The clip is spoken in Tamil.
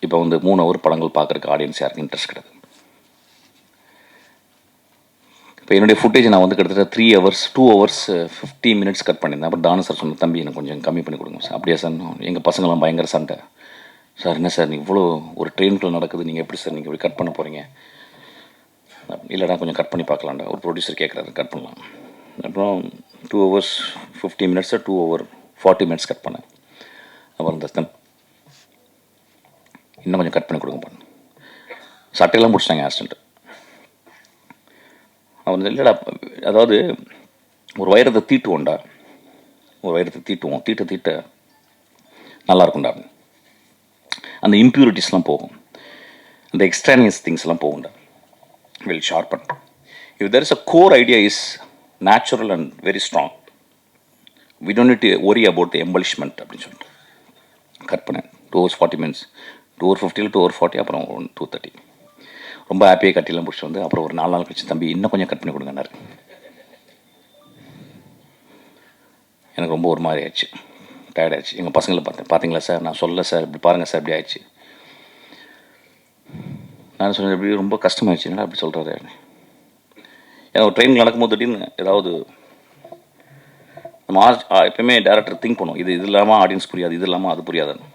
இப்போ வந்து 3 ஹவர் படங்கள் பார்க்குறக்கு ஆடியன்ஸ் யாருக்கும் இன்ட்ரெஸ்ட் கிடையாது. இப்போ என்னுடைய ஃபுட்டேஜ் நான் வந்து கிட்டத்தட்ட 3 ஹவர்ஸ் 2 ஹவர்ஸ் 50 மினிட்ஸ் கட் பண்ணியிருந்தேன். அப்புறம் தானு சார் சொன்ன, தம்பி எனக்கு கொஞ்சம் கம்மி பண்ணி கொடுங்க சார். அப்படியே சார், எங்கள் பசங்களாம் பயங்கர சண்டை சார். என்ன சார் இவ்வளோ ஒரு ட்ரெயினுக்குள்ள நடக்குது, நீங்கள் எப்படி சார் நீங்கள் இப்படி கட் பண்ண போகிறீங்க? இல்லைடா கொஞ்சம் கட் பண்ணி பார்க்கலாம்டா, ஒரு ப்ரொடியூசர் கேட்குறாரு, கட் பண்ணலாம். அப்புறம் 2 ஹவர்ஸ் 50 மினிட்ஸை 2 ஹவர் 40 மினிட்ஸ் கட் பண்ணேன். அப்புறம் தஸ்தன் இன்னும் கொஞ்சம் கட் பண்ணி கொடுங்க பண்ணு. சட்டையெல்லாம் பிடிச்சிட்டாங்க ஆக்சிடென்ட். அவன் இல்லைடா, அதாவது ஒரு வைரத்தை தீட்டுவோண்டா, ஒரு வைரத்தை தீட்டுவோம், தீட்ட நல்லா இருக்கும்டா. அந்த இம்ப்யூரிட்டிஸ்லாம் போகும், அந்த எக்ஸ்ட்ரானியஸ் திங்ஸ்லாம் போகும்டா. Will sharpen. If there is a core idea is natural and very strong, we don't need to worry about the embellishment அப்படின்னு சொல்லிட்டு கட் பண்ணேன். 2 ஹவர்ஸ் 40 மினிட்ஸ், 2 ஹவர் 50 2 ஹவர் 40, அப்புறம் 2:30. ரொம்ப ஹாப்பியாக கட்டிலாம் பிடிச்சி வந்து அப்புறம் ஒரு 4 நாள் கழிச்சு, தம்பி இன்னும் கொஞ்சம் கட் பண்ணி கொடுங்கன்னாரு. எனக்கு ரொம்ப ஒரு மாதிரி ஆயிடுச்சு, டயர்ட் ஆயிடுச்சு. எங்கள் பசங்களை பார்த்தீங்களா சார், நான் சொல்ல சார், இப்படி பாருங்கள் சார், இப்படி ஆயிடுச்சு. நான் சொன்னேன், எப்படி ரொம்ப கஷ்டமாயிடுச்சு, என்ன அப்படி சொல்கிறாரு. ஏன்னா ஒரு ட்ரெயின் நடக்கும்போது திடீர்னு ஏதாவது நம்ம எப்பயுமே டேரக்டர் திங்க் பண்ணுவோம், இது இல்லாமல் ஆடியன்ஸ் புரியாது, இது இல்லாமல் அது புரியாதுன்னு.